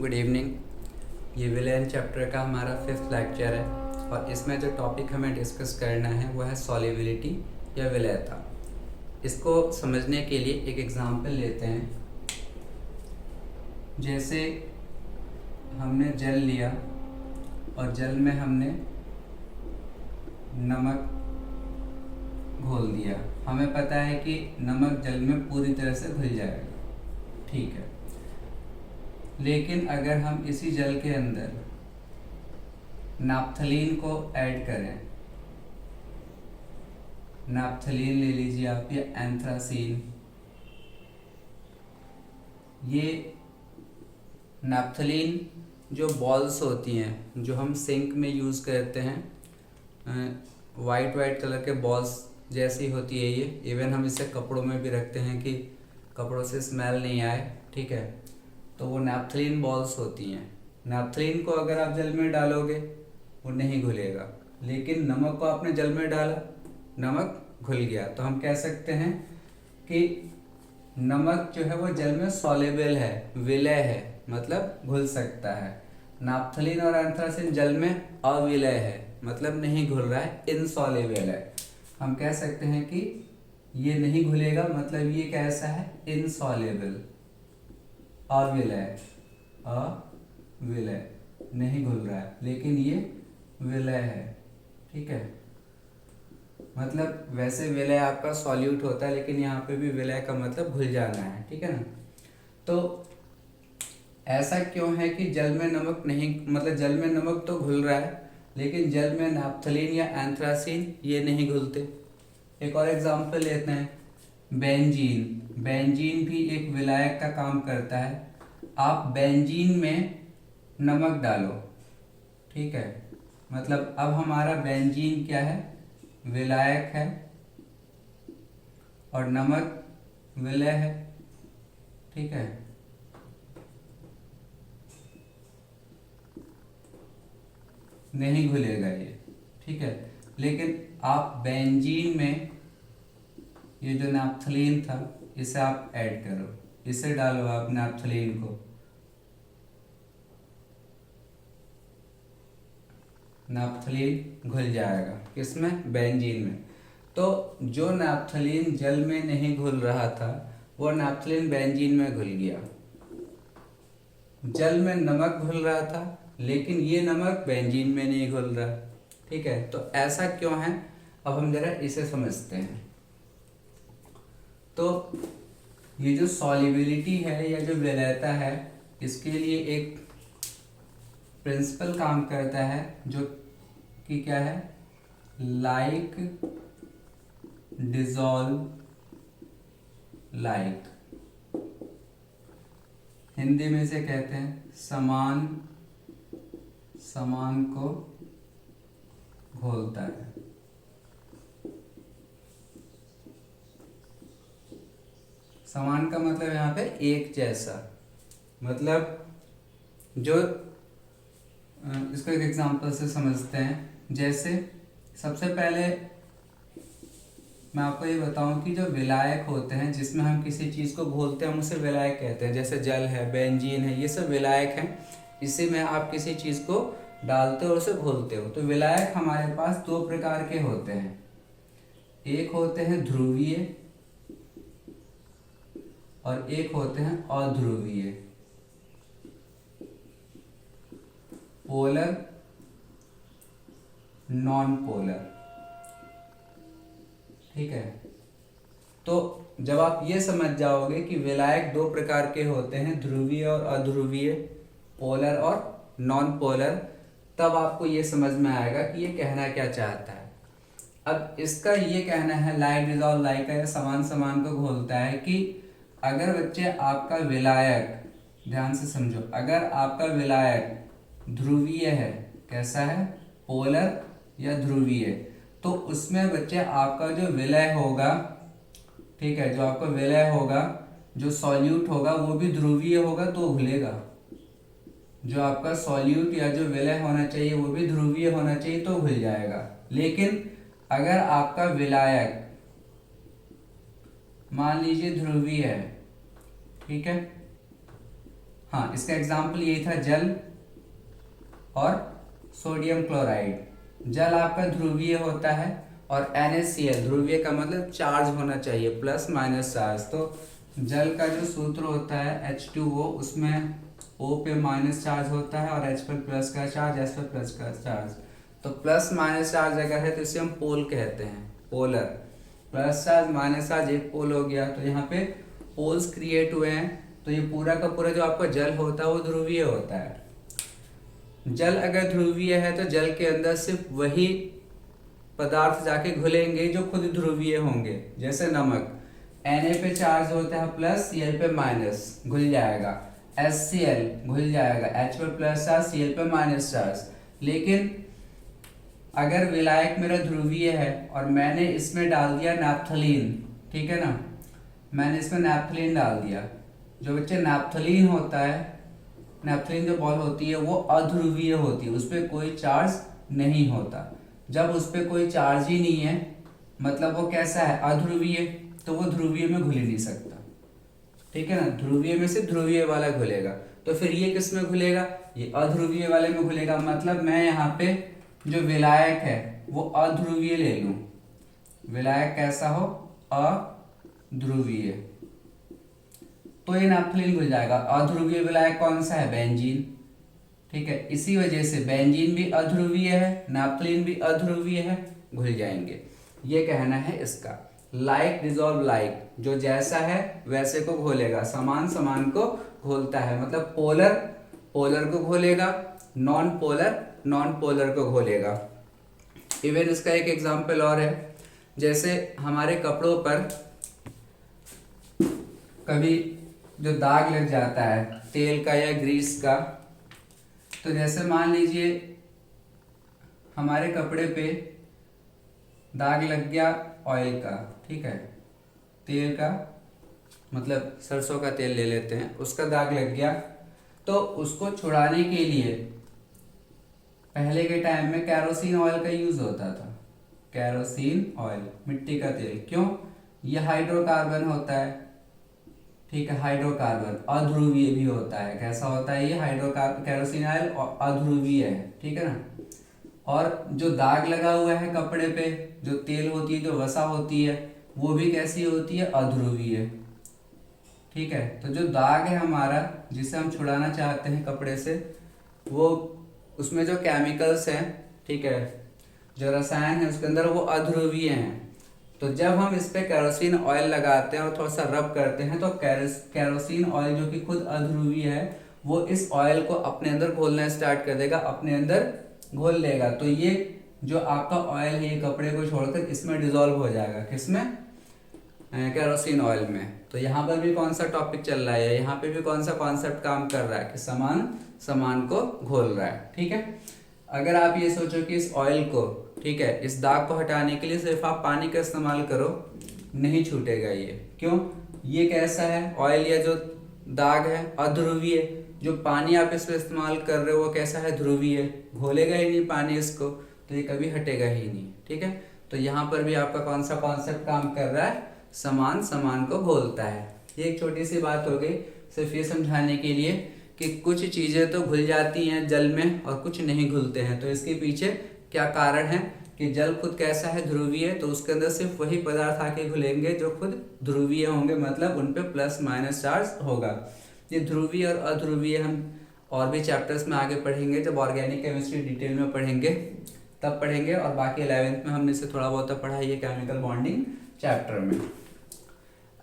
Good evening. ये villain chapter का हमारा 5th लेक्चर है और इसमें जो टॉपिक हमें डिस्कस करना है वो है सॉल्युबिलिटी या विलेयता। इसको समझने के लिए एक एग्जांपल लेते हैं। जैसे हमने जल लिया और जल में हमने नमक घोल दिया। हमें पता है कि नमक जल में पूरी तरह से घुल जाएगा, ठीक है। लेकिन अगर हम इसी जल के अंदर नाप्थलीन को ऐड करें, नाप्थलीन ले लीजिए आप या एंथ्रासीन, ये नाप्थलीन जो बॉल्स होती हैं जो हम सिंक में यूज़ करते हैं, वाइट कलर के बॉल्स जैसी होती है ये। इवन हम इसे कपड़ों में भी रखते हैं कि कपड़ों से स्मेल नहीं आए, ठीक है। तो वो नैप्थलीन बॉल्स होती हैं। नैप्थलीन को अगर आप जल में डालोगे वो नहीं घुलेगा, लेकिन नमक को आपने जल में डाला, नमक घुल गया। तो हम कह सकते हैं कि नमक जो है वो जल में सॉल्युबल है, विलय है, मतलब घुल सकता है। नैप्थलीन और एंथ्रासीन जल में अविलय है, मतलब नहीं घुल रहा है, इनसॉल्युबल है। हम कह सकते हैं कि ये नहीं घुलेगा, मतलब ये कैसा है, इनसॉल्युबल, अविलय, अविलय, नहीं घुल रहा है, लेकिन ये विलय है, ठीक है। मतलब वैसे विलय आपका सॉल्यूट होता है, लेकिन यहाँ पे भी विलय का मतलब घुल जाना है, ठीक है ना। तो ऐसा क्यों है कि जल में नमक नहीं, मतलब जल में नमक तो घुल रहा है लेकिन जल में नैप्थलीन या एंथ्रासीन ये नहीं घुलते। एक और एग्जांपल लेते हैं, बेंजीन। बेंजीन भी एक विलायक का काम करता है। आप बेंजीन में नमक डालो, ठीक है, मतलब अब हमारा बेंजीन क्या है, विलायक है और नमक विलय है, ठीक है। नहीं घुलेगा ये, ठीक है। लेकिन आप बेंजीन में ये जो नैप्थलीन था इसे आप ऐड करो, इसे डालो आप नैप्थलीन को, नैप्थलीन घुल जाएगा किसमें, बेंजीन में। तो जो नैप्थलीन जल में नहीं घुल रहा था वो नैप्थलीन बेंजीन में घुल गया। जल में नमक घुल रहा था लेकिन ये नमक बेंजीन में नहीं घुल रहा, ठीक है। तो ऐसा क्यों है, अब हम जरा इसे समझते हैं। तो ये जो सॉल्युबिलिटी है या जो विलयता है, इसके लिए एक प्रिंसिपल काम करता है जो कि क्या है, लाइक डिसॉल्व लाइक। हिंदी में इसे कहते हैं समान समान को घोलता है। समान का मतलब यहाँ पे एक जैसा, मतलब जो इसको एक एग्जांपल से समझते हैं। जैसे सबसे पहले मैं आपको ये बताऊं कि जो विलायक होते हैं जिसमें हम किसी चीज़ को घोलते हैं हम उसे विलायक कहते हैं। जैसे जल है, बेंजीन है, ये सब विलायक हैं। इसी में आप किसी चीज़ को डालते हो और उसे घोलते हो। तो विलायक हमारे पास दो प्रकार के होते हैं, एक होते हैं ध्रुवीय और एक होते हैं अध्रुवीय, पोलर, नॉन पोलर, ठीक है। तो जब आप ये समझ जाओगे कि विलायक दो प्रकार के होते हैं, ध्रुवीय और अध्रुवीय, पोलर और नॉन पोलर, तब आपको ये समझ में आएगा कि ये कहना क्या चाहता है। अब इसका ये कहना है लाइक डिसॉल्व लाइक का, समान समान को घोलता है कि अगर बच्चे आपका विलायक, ध्यान से समझो, अगर आपका विलायक ध्रुवीय है, कैसा है, पोलर या ध्रुवीय, तो उसमें बच्चे आपका जो विलय होगा, ठीक है, जो आपका विलय होगा, जो सॉल्यूट होगा वो भी ध्रुवीय होगा तो घुलेगा। जो आपका सॉल्यूट या जो विलय होना चाहिए वो भी ध्रुवीय होना चाहिए तो घुल जाएगा। लेकिन अगर आपका विलायक मान लीजिए ध्रुवीय है, ठीक है, हाँ, इसका एग्जाम्पल यही था, जल और सोडियम क्लोराइड। जल आपका ध्रुवीय होता है और NaCl, ध्रुवीय का मतलब चार्ज होना चाहिए, प्लस माइनस चार्ज। तो जल का जो सूत्र होता है H2O, उसमें O पे माइनस चार्ज होता है और H पर प्लस का चार्ज, S पर प्लस का चार्ज। तो प्लस माइनस चार्ज अगर है तो इसे हम पोल कहते हैं, polar. Plus charge minus charge, एक पोल हो गया, तो यहाँ पे पोल्स क्रिएट हुए हैं। तो ये पूरा का पूरा जो आपका जल होता है वो ध्रुवीय होता है। जल अगर ध्रुवीय है तो जल के अंदर सिर्फ वही पदार्थ जाके घुलेंगे जो खुद ध्रुवीय होंगे। जैसे नमक, Na पे चार्ज होता है प्लस, Cl पे माइनस, घुल जाएगा। HCl घुल जाएगा, H पर प्लस चार्ज, Cl पे माइनस चार्ज। लेकिन अगर विलायक मेरा ध्रुवीय है और मैंने इसमें डाल दिया नैप्थलीन, ठीक है ना, मैंने इसमें नैप्थलीन डाल दिया। जो बच्चे नैप्थलीन होता है, नैप्थलीन जो बॉल होती है वो अध्रुवीय होती है, उस पर कोई चार्ज नहीं होता। जब उस पर कोई चार्ज ही नहीं है, मतलब वो कैसा है, अध्रुवीय, तो वो ध्रुवीय में घुल ही नहीं सकता, ठीक है ना। ध्रुवीय में से ध्रुवीय वाला घुलेगा। तो फिर ये किस में घुलेगा, ये अध्रुवीय वाले में घुलेगा। मतलब मैं यहाँ पे जो विलायक है वो अध्रुवीय ले लूं, विलायक कैसा हो, अध्रुवीय, तो ये नैप्थलीन घुल जाएगा। अध्रुवीय विलायक कौन सा है, बेंजीन, ठीक है। इसी वजह से बेंजीन भी अध्रुवीय है, नैप्थलीन भी अध्रुवीय है, घुल जाएंगे। ये कहना है इसका। लाइक डिजॉल्व लाइक, जो जैसा है वैसे को घोलेगा, समान समान को घोलता है। मतलब पोलर पोलर को घोलेगा, नॉन पोलर नॉन पोलर को घोलेगा। इवन इसका एक एग्जाम्पल और है, जैसे हमारे कपड़ों पर कभी जो दाग लग जाता है तेल का या ग्रीस का, तो जैसे मान लीजिए हमारे कपड़े पे दाग लग गया ऑयल का, ठीक है, तेल का, मतलब सरसों का तेल ले लेते हैं, उसका दाग लग गया, तो उसको छुड़ाने के लिए पहले के टाइम में कैरोसिन ऑयल का यूज होता था। कैरोसिन ऑयल, मिट्टी का तेल, क्यों, ये हाइड्रोकार्बन होता है, ठीक है, हाइड्रोकार्बन अध्रुवीय भी होता है। कैसा होता है ये हाइड्रोकार्बन, कैरोसिन ऑयल अध्रुवीय है, ठीक है ना। और जो दाग लगा हुआ है कपड़े पे, जो तेल होती है, जो वसा होती है, वो भी कैसी होती है, अध्रुवीय, ठीक है। तो जो दाग है हमारा, जिसे हम छुड़ाना चाहते हैं कपड़े से, वो उसमें जो केमिकल्स हैं, ठीक है, जो रसायन है उसके अंदर, वो अध्रुवीय हैं। तो जब हम इस पे कैरोसिन ऑयल लगाते हैं और थोड़ा सा रब करते हैं, तो कैरोसिन ऑयल जो कि खुद अध्रुवीय है, वो इस ऑयल को अपने अंदर घोलना स्टार्ट कर देगा, अपने अंदर घोल लेगा। तो ये जो आपका ऑयल है, ये कपड़े को छोड़कर इसमें डिजोल्व हो जाएगा, किसमें, कैरोसिन ऑयल में। तो यहाँ पर भी कौन सा टॉपिक चल रहा है, यहाँ पे भी कौन सा कॉन्सेप्ट काम कर रहा है कि समान समान को घोल रहा है, ठीक है। अगर आप ये सोचो कि इस ऑयल को, ठीक है, इस दाग को हटाने के लिए सिर्फ आप पानी का इस्तेमाल करो, नहीं छूटेगा ये। क्यों, ये कैसा है, ऑयल या जो दाग है अध्रुवीय, जो पानी आप इस पर इस्तेमाल कर रहे हो वो कैसा है, ध्रुवीय, घोलेगा ही नहीं पानी इसको, तो ये कभी हटेगा ही नहीं, ठीक है। तो यहाँ पर भी आपका कौन सा कॉन्सेप्ट काम कर रहा है, समान समान को घोलता है। ये एक छोटी सी बात हो गई, सिर्फ ये समझाने के लिए कि कुछ चीजें तो घुल जाती हैं जल में और कुछ नहीं घुलते हैं। तो इसके पीछे क्या कारण है कि जल खुद कैसा है, ध्रुवीय है, तो उसके अंदर सिर्फ वही पदार्थ आके घुलेंगे जो खुद ध्रुवीय होंगे, मतलब उन पे प्लस माइनस चार्ज होगा। ये ध्रुवीय और अध्रुवीय हम और भी चैप्टर्स में आगे पढ़ेंगे, जब ऑर्गेनिक केमिस्ट्री डिटेल में पढ़ेंगे तब पढ़ेंगे, और बाकी 11th में हमने इसे थोड़ा बहुत पढ़ा है, ये केमिकल बॉन्डिंग चैप्टर में।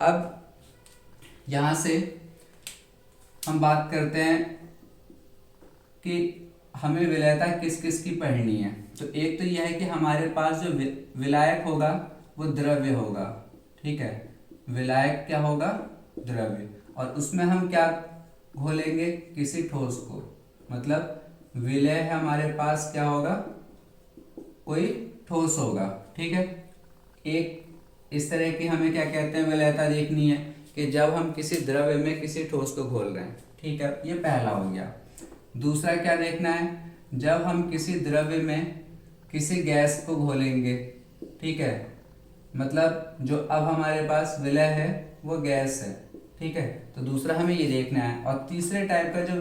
अब यहाँ से हम बात करते हैं कि हमें विलयता किस किस की पढ़नी है। तो एक तो यह है कि हमारे पास जो विलायक होगा वो द्रव्य होगा, ठीक है, विलायक क्या होगा, द्रव्य, और उसमें हम क्या घोलेंगे, किसी ठोस को, मतलब विलय है हमारे पास, क्या होगा, कोई ठोस होगा, ठीक है। एक इस तरह की हमें क्या कहते हैं, विलयता देखनी है कि जब हम किसी द्रव्य में किसी ठोस को घोल रहे हैं, ठीक है, ये पहला हो गया। दूसरा क्या देखना है, जब हम किसी द्रव्य में किसी गैस को घोलेंगे, ठीक है, मतलब जो अब हमारे पास विलय है वो गैस है, ठीक है, तो दूसरा हमें ये देखना है। और तीसरे टाइप का जो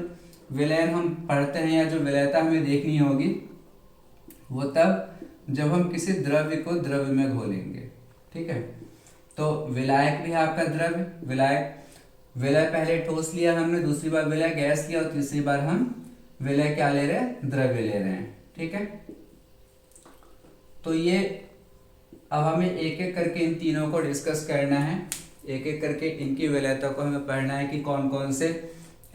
विलयन हम पढ़ते हैं या जो विलयता हमें देखनी होगी वो तब जब हम किसी द्रव्य को द्रव्य में घोलेंगे। ठीक है, तो विलायक भी है आपका द्रव्य, विलायक विलय पहले ठोस लिया हमने, दूसरी बार विलय गैस लिया और तीसरी बार हम विलय क्या ले रहे हैं, द्रव्य ले रहे हैं। ठीक है, तो ये अब हमें एक एक करके इन तीनों को डिस्कस करना है, एक एक करके इनकी विलयता को हमें पढ़ना है कि कौन कौन से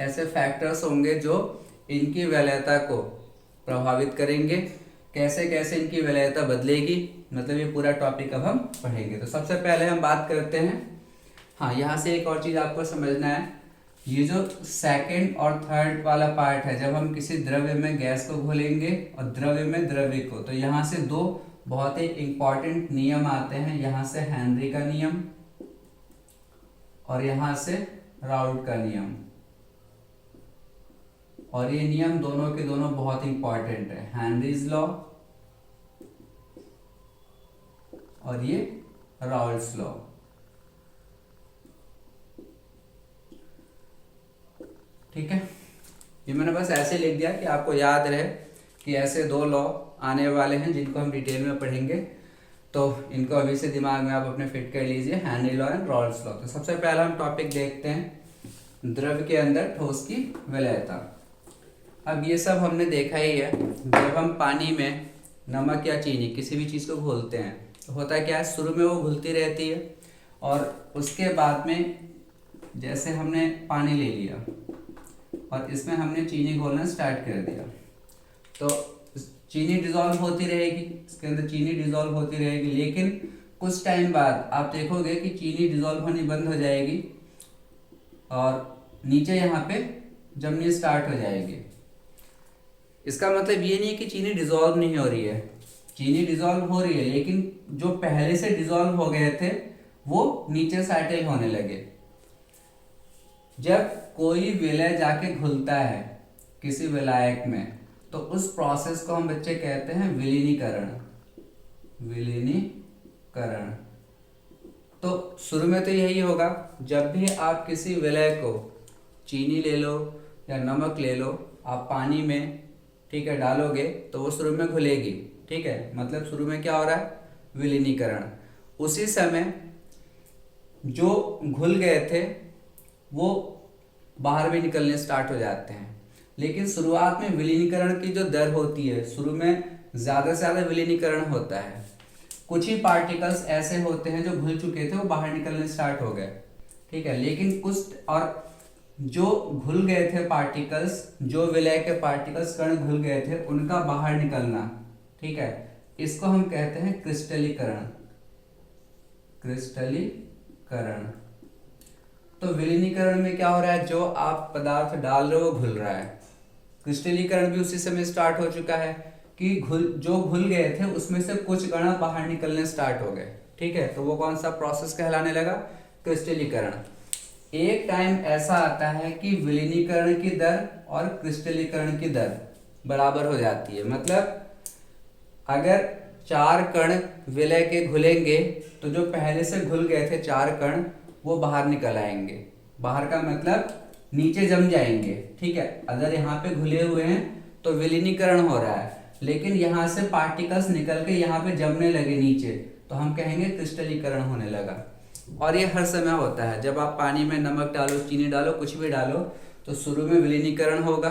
ऐसे फैक्टर्स होंगे जो इनकी विलयता को प्रभावित करेंगे, कैसे कैसे इनकी विलयता बदलेगी, मतलब ये पूरा टॉपिक अब हम पढ़ेंगे। तो सबसे पहले हम बात करते हैं, हाँ यहाँ से एक और चीज़ आपको समझना है, ये जो सेकंड और थर्ड वाला पार्ट है, जब हम किसी द्रव्य में गैस को घोलेंगे और द्रव्य में द्रव्य को, तो यहाँ से दो बहुत ही इंपॉर्टेंट नियम आते हैं। यहाँ से हेनरी का नियम और यहाँ से राउल्ट का नियम, और ये नियम दोनों के दोनों बहुत इंपॉर्टेंट है, हेनरीज लॉ और ये राउल्ट्स लॉ। ठीक है, ये मैंने बस ऐसे लिख दिया कि आपको याद रहे कि ऐसे दो लॉ आने वाले हैं जिनको हम डिटेल में पढ़ेंगे, तो इनको अभी से दिमाग में आप अपने फिट कर लीजिए, Henry law and Raoult's law. तो सबसे पहला हम टॉपिक देखते हैं द्रव्य के अंदर ठोस की विलयता। अब ये सब हमने देखा ही है, जब हम पानी में नमक या चीनी किसी भी चीज़ को घोलते हैं तो होता है क्या है, शुरू में वो घुलती रहती है और उसके बाद में जैसे हमने पानी ले लिया और इसमें हमने चीनी घोलना स्टार्ट कर दिया, तो चीनी डिज़ोल्व होती रहेगी, इसके अंदर चीनी डिज़ोल्व होती रहेगी, लेकिन कुछ टाइम बाद आप देखोगे कि चीनी डिज़ोल्व होनी बंद हो जाएगी और नीचे यहाँ पे जमनी स्टार्ट हो जाएगी। इसका मतलब ये नहीं है कि चीनी डिज़ोल्व नहीं हो रही है, चीनी डिज़ोल्व हो रही है, लेकिन जो पहले से डिज़ोल्व हो गए थे वो नीचे सेटल होने लगे। जब कोई विलय जाके घुलता है किसी विलायक में, तो उस प्रोसेस को हम बच्चे कहते हैं विलीनीकरण। विलीनीकरण तो शुरू में तो यही होगा, जब भी आप किसी विलय को, चीनी ले लो या नमक ले लो, आप पानी में ठीक है डालोगे तो वो शुरू में घुलेगी। ठीक है, मतलब शुरू में क्या हो रहा है, विलीनीकरण। उसी समय जो घुल गए थे वो बाहर भी निकलने स्टार्ट हो जाते हैं, लेकिन शुरुआत में विलीनीकरण की जो दर होती है, शुरू में ज़्यादा से ज़्यादा विलीनीकरण होता है। कुछ ही पार्टिकल्स ऐसे होते हैं जो घुल चुके थे वो बाहर निकलने स्टार्ट हो गए। ठीक है, लेकिन कुछ और जो घुल गए थे पार्टिकल्स, जो विलय के पार्टिकल्स कण घुल गए थे, उनका बाहर निकलना, ठीक है, इसको हम कहते हैं क्रिस्टलीकरण। क्रिस्टलीकरण तो विलीनीकरण में क्या हो रहा है, जो आप पदार्थ डाल रहे हो वो घुल रहा है। क्रिस्टलीकरण भी उसी समय स्टार्ट हो चुका है कि जो घुल गए थे उसमें से कुछ कण बाहर निकलने स्टार्ट हो गए। ठीक है, तो वो कौन सा प्रोसेस कहलाने लगा, क्रिस्टलीकरण। एक टाइम ऐसा आता है कि विलीनीकरण की दर और क्रिस्टलीकरण की दर बराबर हो जाती है। मतलब अगर 4 कण विलय के घुलेंगे तो जो पहले से घुल गए थे 4 कण वो बाहर निकल आएंगे। बाहर का मतलब नीचे जम जाएंगे। ठीक है, अगर यहाँ पे घुले हुए हैं तो विलीनीकरण हो रहा है, लेकिन यहाँ से पार्टिकल्स निकल के यहाँ पे जमने लगे नीचे, तो हम कहेंगे क्रिस्टलीकरण होने लगा। और ये हर समय होता है, जब आप पानी में नमक डालो, चीनी डालो, कुछ भी डालो, तो शुरू में विलीनीकरण होगा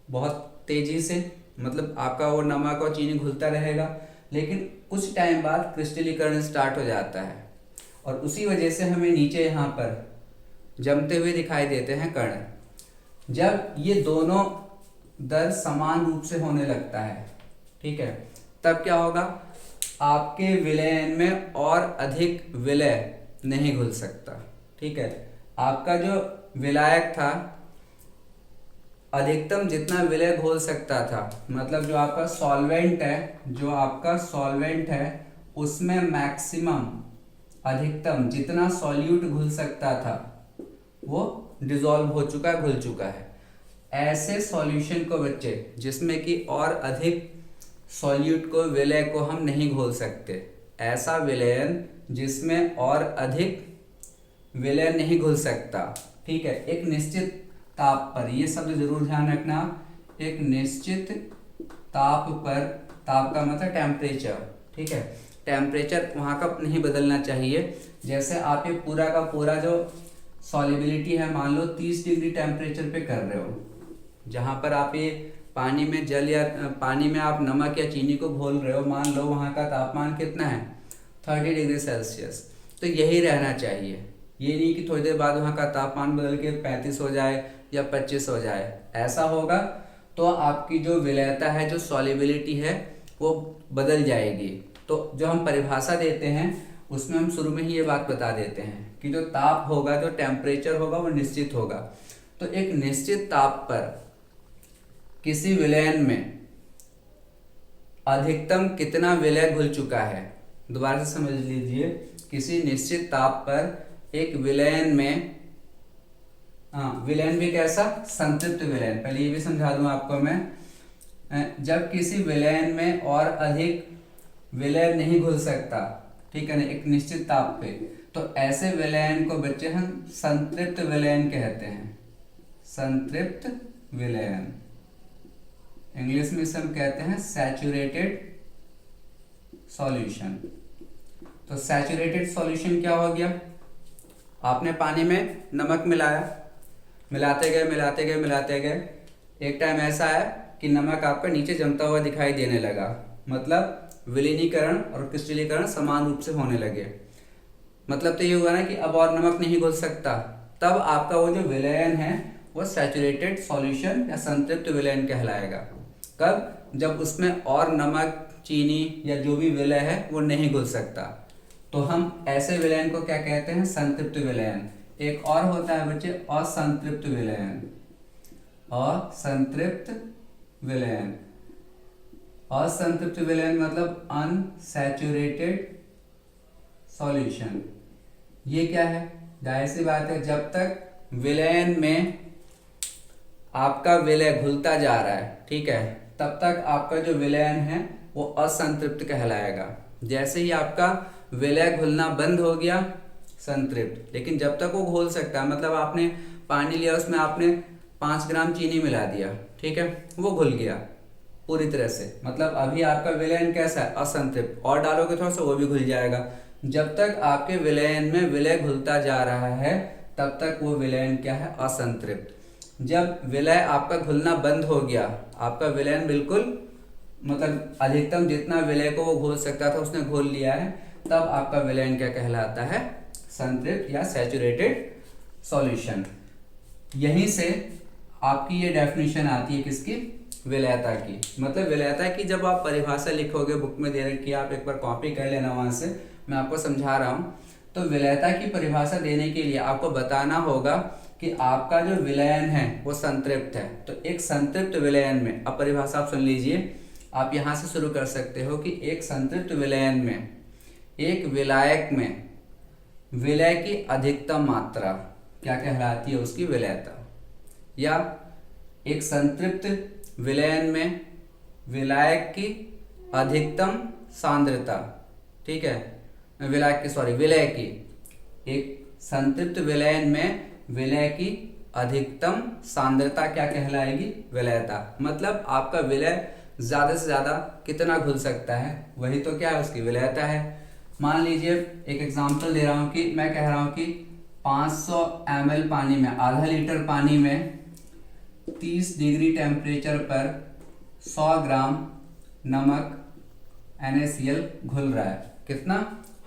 बहुत तेजी से, मतलब आपका वो नमक और चीनी घुलता रहेगा, लेकिन कुछ टाइम बाद क्रिस्टलीकरण स्टार्ट हो जाता है और उसी वजह से हमें नीचे यहाँ पर जमते हुए दिखाई देते हैं कण। जब ये दोनों दर समान रूप से होने लगता है, ठीक है, तब क्या होगा, आपके विलयन में और अधिक विलय नहीं घुल सकता। ठीक है, आपका जो विलायक था अधिकतम जितना विलय घोल सकता था, मतलब जो आपका सॉल्वेंट है, उसमें मैक्सिमम अधिकतम जितना सॉल्यूट घुल सकता था वो डिसॉल्व हो चुका है, घुल चुका है। ऐसे सॉल्यूशन को बच्चे जिसमें कि और अधिक सॉल्यूट को, विलय को हम नहीं घोल सकते, ऐसा विलयन जिसमें और अधिक विलय नहीं घुल सकता। ठीक है, एक निश्चित ताप पर, ये शब्द जरूर ध्यान रखना, एक निश्चित ताप पर, ताप का मतलब टेम्परेचर। ठीक है, टेम्परेचर वहाँ का नहीं बदलना चाहिए। जैसे आप ये पूरा का पूरा जो सॉल्युबिलिटी है मान लो 30 डिग्री टेम्परेचर पे कर रहे हो, जहाँ पर आप ये पानी में जल या पानी में आप नमक या चीनी को घोल रहे हो, मान लो वहाँ का तापमान कितना है 30 डिग्री सेल्सियस, तो यही रहना चाहिए। ये नहीं कि थोड़ी देर बाद वहाँ का तापमान बदल के 35 हो जाए या 25 हो जाए। ऐसा होगा तो आपकी जो विलयता है, जो सॉल्युबिलिटी है, वो बदल जाएगी। तो जो हम परिभाषा देते हैं उसमें हम शुरू में ही ये बात बता देते हैं कि जो ताप होगा, जो टेम्परेचर होगा, वो निश्चित होगा। तो एक निश्चित ताप पर किसी विलयन में अधिकतम कितना विलय घुल चुका है, दोबारा से समझ लीजिए, किसी निश्चित ताप पर एक विलयन में, विलयन भी कैसा, संतृप्त विलयन, पहले ये भी समझा दूं आपको मैं, जब किसी विलयन में और अधिक विलय नहीं घुल सकता, ठीक है ना, एक निश्चित ताप पे, तो ऐसे विलयन को बच्चे हम संतृप्त विलयन कहते हैं। संतृप्त विलयन, इंग्लिश में इसे हम कहते हैं सैचुरेटेड सॉल्यूशन। तो सैचुरेटेड सॉल्यूशन क्या हो गया, आपने पानी में नमक मिलाया, मिलाते गए, एक टाइम ऐसा है कि नमक आपका नीचे जमता हुआ दिखाई देने लगा, मतलब विलीनीकरण और क्रिस्टलीकरण समान रूप से होने लगे। मतलब तो ये हुआ ना कि अब और नमक नहीं घुल सकता, तब आपका वो जो विलयन है वो सैचुरेटेड सॉल्यूशन या संतृप्त विलयन कहलाएगा। कब, जब उसमें और नमक, चीनी या जो भी विलय है वो नहीं घुल सकता, तो हम ऐसे विलयन को क्या कहते हैं, संतृप्त विलयन। एक और होता है बच्चे असंतृप्त विलयन। असंतृप्त विलयन, असंतृप्त विलयन मतलब अनसैचुरेटेड सॉल्यूशन। ये क्या है, जाहिर सी बात है, जब तक विलयन में आपका विलय घुलता जा रहा है, ठीक है, तब तक आपका जो विलयन है वो असंतृप्त कहलाएगा। जैसे ही आपका विलय घुलना बंद हो गया, संतृप्त। लेकिन जब तक वो घुल सकता है, मतलब आपने पानी लिया, उसमें आपने 5 ग्राम चीनी मिला दिया, ठीक है, वो घुल गया पूरी तरह से, मतलब अभी आपका विलयन कैसा है, असंतृप्त। और डालोगे थोड़ा सा, वो भी घुल जाएगा। जब तक आपके विलयन में विलय घुलता जा रहा है, तब तक वो विलयन क्या है, असंतृप्त। जब विलय आपका घुलना बंद हो गया, आपका विलयन बिल्कुल, मतलब अधिकतम जितना विलय को वो घोल सकता था उसने घोल लिया है, तब आपका विलयन क्या कहलाता है, संतृप्त या सैचुरेटेड सॉल्यूशन। यहीं से आपकी ये डेफिनेशन आती है किसकी, विलयता की। मतलब विलयता की जब आप परिभाषा लिखोगे, बुक में दे रखी है, आप एक बार कॉपी कर लेना, वहां से मैं आपको समझा रहा हूँ। तो विलयता की परिभाषा देने के लिए आपको बताना होगा कि आपका जो विलयन है वो संतृप्त है। तो एक संतृप्त विलयन में, अब परिभाषा आप सुन लीजिए, आप यहाँ से शुरू कर सकते हो कि एक संतृप्त विलयन में एक विलायक में विलय की अधिकतम मात्रा क्या कहलाती है, उसकी विलयता। या एक संतृप्त विलयन में विलायक की अधिकतम सांद्रता, ठीक है, विलय की, एक संतृप्त विलयन में विलय की अधिकतम सांद्रता क्या कहलाएगी, विलयता। मतलब आपका विलय ज्यादा से ज्यादा कितना घुल सकता है, वही तो क्या है, उसकी विलयता है। मान लीजिए एक एग्जांपल दे रहा हूँ कि मैं कह रहा हूँ कि 500 ml पानी में, आधा लीटर पानी में 30 डिग्री टेम्परेचर पर 100 ग्राम नमक NaCl घुल रहा है। कितना,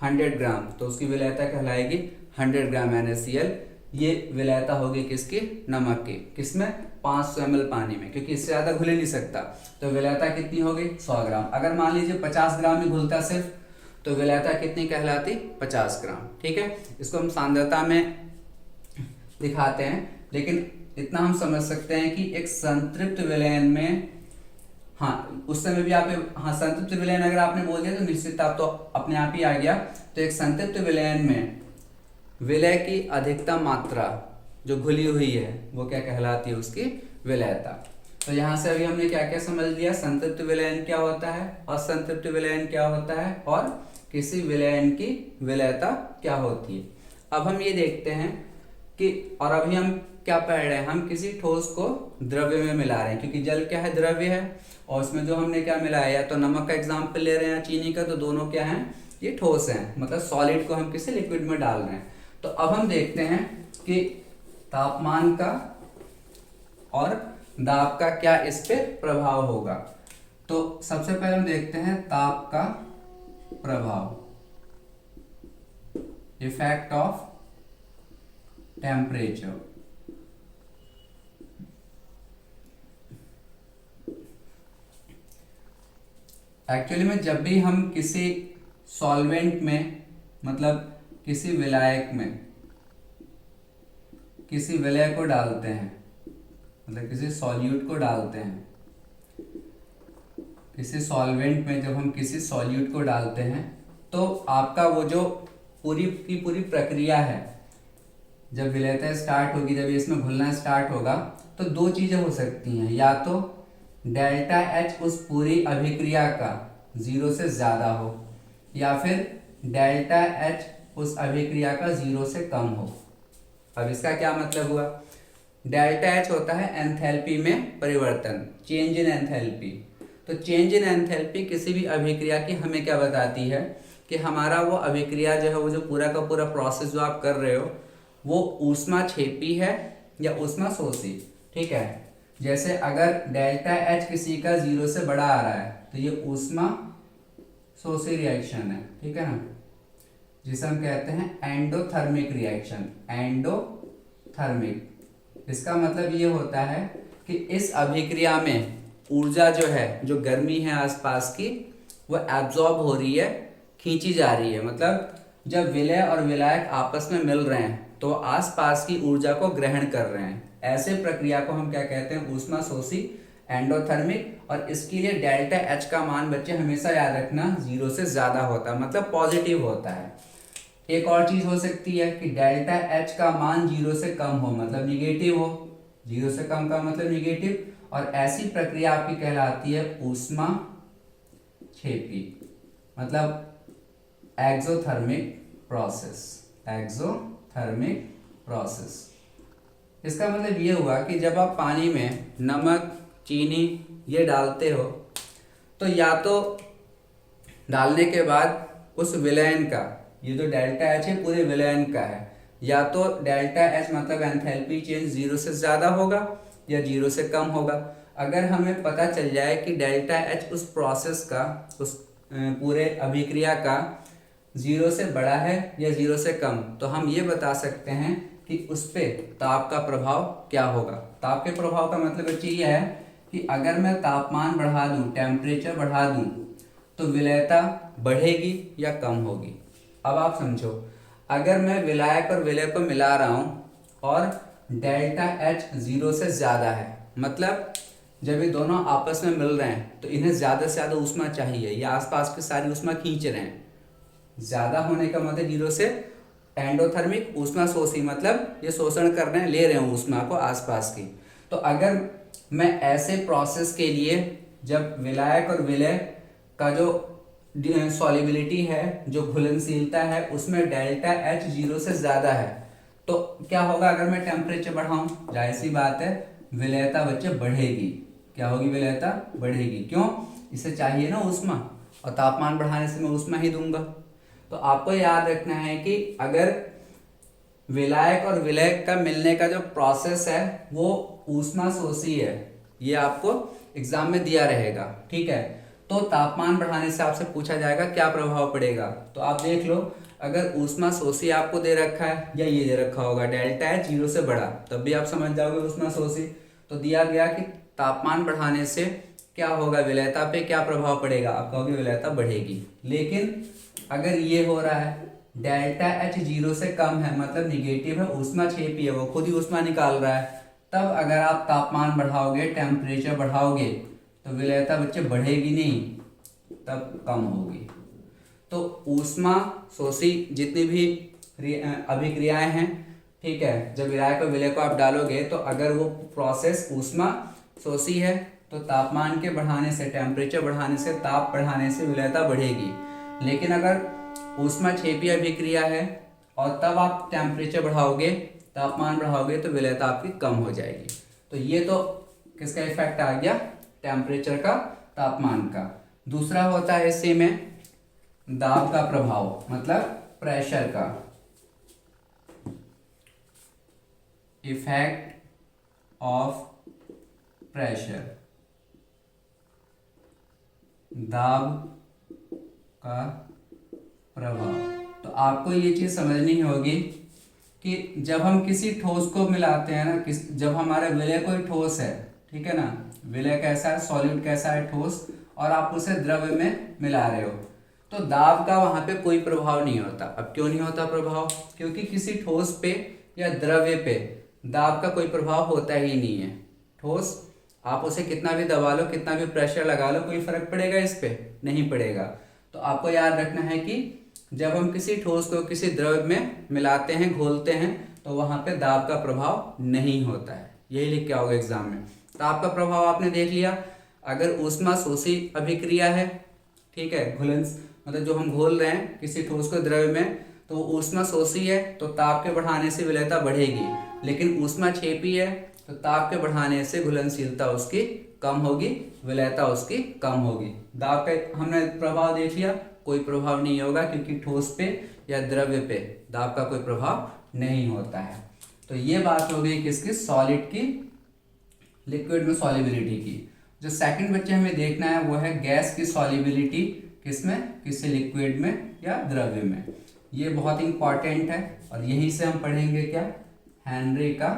100 ग्राम, तो उसकी विलयता कहलाएगी 100 ग्राम NaCl। ये विलयता होगी किसकी, नमक की। किसमें, 500 ml पानी में, क्योंकि इससे ज्यादा घुल ही नहीं सकता। तो विलयता कितनी होगी, 100 ग्राम। अगर मान लीजिए 50 ग्राम ही घुलता सिर्फ, तो विलयता कितनी कहलाती, 50 ग्राम। ठीक है, इसको हम सांद्रता में दिखाते हैं, लेकिन इतना हम समझ सकते हैं कि एक संतृप्त विलयन में, हाँ उस समय भी आप, हाँ संतृप्त विलयन अगर आपने बोल दिया तो निश्चित ताप तो अपने आप ही आ गया। तो एक संतृप्त विलयन में विलय की अधिकतम मात्रा जो घुली हुई है वो क्या कहलाती है, उसकी विलयता। तो यहाँ से अभी हमने क्या क्या समझ लिया, संतृप्त विलयन क्या होता है, असंतृप्त विलयन क्या होता है, और किसी विलयन की विलयता क्या होती है। अब हम ये देखते हैं कि, और अभी हम क्या पढ़ रहे हैं, हम किसी ठोस को द्रव्य में मिला रहे हैं, क्योंकि जल क्या है, द्रव्य है, और उसमें जो हमने क्या मिलाया, या तो नमक का एग्जाम्पल ले रहे हैं या चीनी का, तो दोनों क्या हैं, ये ठोस हैं, मतलब सॉलिड को हम किसी लिक्विड में डाल रहे हैं। तो अब हम देखते हैं कि तापमान का और दाब का क्या इस पे प्रभाव होगा। तो सबसे पहले हम देखते हैं ताप का प्रभाव, इफेक्ट ऑफ टेम्परेचर। एक्चुअली में जब भी हम किसी सॉल्वेंट में, मतलब किसी विलायक में किसी विलय को डालते हैं, मतलब किसी सॉल्यूट को डालते हैं, किसी सॉल्वेंट में जब हम किसी सॉल्यूट को डालते हैं, तो आपका वो जो पूरी की पूरी प्रक्रिया है, जब विलयता स्टार्ट होगी, जब ये इसमें घुलना स्टार्ट होगा, तो दो चीजें हो सकती हैं, या तो डेल्टा एच उस पूरी अभिक्रिया का 0 से ज्यादा हो, या फिर डेल्टा एच उस अभिक्रिया का 0 से कम हो। अब इसका क्या मतलब हुआ, डेल्टा एच होता है एंथैल्पी में परिवर्तन, चेंज इन एंथैल्पी। तो चेंज इन एंथैल्पी किसी भी अभिक्रिया की हमें क्या बताती है कि हमारा वो अभिक्रिया जो है, वो जो पूरा का पूरा प्रोसेस जो आप कर रहे हो, वो ऊष्मा क्षेपी है या ऊष्मा शोषी। ठीक है, जैसे अगर डेल्टा एच किसी का 0 से बड़ा आ रहा है, तो ये ऊष्मा शोषी रिएक्शन है, ठीक है ना, जिसे हम कहते हैं एंडोथर्मिक रिएक्शन, एंडोथर्मिक। इसका मतलब ये होता है कि इस अभिक्रिया में ऊर्जा जो है, जो गर्मी है आसपास की, वो एब्जॉर्ब हो रही है, खींची जा रही है। मतलब जब विलय और विलायक आपस में मिल रहे हैं, तो आसपास की ऊर्जा को ग्रहण कर रहे हैं। ऐसे प्रक्रिया को हम क्या कहते हैं, ऊष्मा शोषी, एंडोथर्मिक। और इसके लिए डेल्टा एच का मान बच्चे हमेशा याद रखना 0 से ज्यादा होता है, मतलब पॉजिटिव होता है। एक और चीज हो सकती है कि डेल्टा एच का मान 0 से कम हो, मतलब निगेटिव हो, 0 से कम का मतलब निगेटिव। और ऐसी प्रक्रिया आपकी कहलाती है ऊष्मा क्षेपी, मतलब एक्सोथर्मिक प्रोसेस, एक्सोथर्मिक प्रोसेस। इसका मतलब ये हुआ कि जब आप पानी में नमक, चीनी ये डालते हो, तो या तो डालने के बाद उस विलयन का, ये जो डेल्टा एच है पूरे विलयन का है, या तो डेल्टा एच मतलब एंथैल्पी चेंज 0 से ज्यादा होगा या 0 से कम होगा। अगर हमें पता चल जाए कि डेल्टा एच उस प्रोसेस का, उस पूरे अभिक्रिया का 0 से बड़ा है या 0 से कम, तो हम ये बता सकते हैं कि उस पे ताप का प्रभाव क्या होगा। ताप के प्रभाव का मतलब बच्चे ये है कि अगर मैं तापमान बढ़ा दूं, टेम्परेचर बढ़ा दूं, तो विलयता बढ़ेगी या कम होगी। अब आप समझो, अगर मैं विलायक और विलय को मिला रहा हूं और डेल्टा एच 0 से ज्यादा है, मतलब जब ये दोनों आपस में मिल रहे हैं तो इन्हें ज्यादा से ज्यादा ऊष्मा चाहिए, ये आसपास की सारी ऊष्मा खींच रहे हैं। ज्यादा होने का मतलब 0 से एंडोथर्मिक, ऊष्मा शोषी, मतलब ये शोषण कर रहे हैं, ले रहे हैं ऊष्मा को आसपास की। तो अगर मैं ऐसे प्रोसेस के लिए, जब विलायक और विलय का जो सॉल्युबिलिटी है, जो घुलनशीलता है, उसमें डेल्टा एच 0 से ज्यादा है, तो क्या होगा, अगर मैं टेम्परेचर बढ़ाऊं, जाहिर सी बात है विलयता बच्चे बढ़ेगी। क्या होगी, विलयता बढ़ेगी। क्यों, इसे चाहिए ना ऊष्मा, और तापमान बढ़ाने से मैं ऊष्मा ही दूंगा। तो आपको याद रखना है कि अगर विलायक और विलय का मिलने का जो प्रोसेस है वो ऊष्मा शोषी है, ये आपको एग्जाम में दिया रहेगा, ठीक है। तो तापमान बढ़ाने से आपसे पूछा जाएगा क्या प्रभाव पड़ेगा, तो आप देख लो, अगर ऊष्मा शोषी आपको दे रखा है या ये दे रखा होगा डेल्टा एच 0 से बड़ा, तब भी आप समझ जाओगे ऊष्मा शोषी। तो दिया गया कि तापमान बढ़ाने से क्या होगा, विलयता पे क्या प्रभाव पड़ेगा, आप कहोगे विलयता बढ़ेगी। लेकिन अगर ये हो रहा है डेल्टा एच 0 से कम है, मतलब निगेटिव है, ऊष्मा क्षेपी है, वो खुद ही ऊष्मा निकाल रहा है, तब अगर आप तापमान बढ़ाओगे, टेम्परेचर बढ़ाओगे, तो विलयता बच्चे बढ़ेगी नहीं, तब कम होगी। तो ऊष्मा शोषी जितनी भी अभिक्रियाएं हैं, ठीक है, जब विलायक और विलय को आप डालोगे, तो अगर वो प्रोसेस ऊष्मा शोषी है, तो तापमान के बढ़ाने से, टेम्परेचर बढ़ाने से, ताप बढ़ाने से विलयता बढ़ेगी। लेकिन अगर ऊष्मा क्षेपी अभिक्रिया है और तब आप टेम्परेचर बढ़ाओगे, तापमान बढ़ाओगे तो विलेयता आपकी कम हो जाएगी। तो ये तो किसका इफेक्ट आ गया, टेम्परेचर का, तापमान का। दूसरा होता है इसी में दाब का प्रभाव, मतलब प्रेशर का, इफेक्ट ऑफ प्रेशर, दाब का प्रभाव। तो आपको ये चीज समझनी होगी कि जब हम किसी ठोस को मिलाते हैं ना, जब हमारा विलय कोई ठोस है, ठीक है ना, विलय कैसा है, सॉलिड कैसा है, ठोस, और आप उसे द्रव्य में मिला रहे हो, तो दाब का वहां पे कोई प्रभाव नहीं होता। अब क्यों नहीं होता प्रभाव, क्योंकि किसी ठोस पे या द्रव्य पे दाब का कोई प्रभाव होता ही नहीं है। ठोस आप उसे कितना भी दबा लो, कितना भी प्रेशर लगा लो, कोई फर्क पड़ेगा इस पे, नहीं पड़ेगा। तो आपको याद रखना है कि जब हम किसी ठोस को किसी द्रव्य में मिलाते हैं, घोलते हैं, तो वहां पे दाब का प्रभाव नहीं होता है। यही लिख के आओगे एग्जाम में। दाब का प्रभाव आपने देख लिया। अगर ऊष्मा शोषी अभिक्रिया है, ठीक है, घुलनश मतलब जो हम घोल रहे हैं किसी ठोस को द्रव्य में, तो वो ऊष्मा शोषी है, तो ताप के बढ़ाने से विलेयता बढ़ेगी। लेकिन ऊष्मा क्षेपी है, तो ताप के बढ़ाने से घुलनशीलता उसकी कम होगी, विलेयता उसकी कम होगी। दाब का हमने प्रभाव देख लिया, कोई प्रभाव नहीं होगा, क्योंकि ठोस पे या द्रव्य पे दाब का कोई प्रभाव नहीं होता है। तो ये बात हो गई किसकी, सॉलिड की, लिक्विड में सॉल्युबिलिटी की। जो सेकंड बच्चे हमें देखना है वो है गैस की सॉल्युबिलिटी, किसमें, किसी लिक्विड में या द्रव्य में। ये बहुत इंपॉर्टेंट है और यहीं से हम पढ़ेंगे क्या, हेनरी का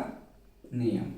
नियम।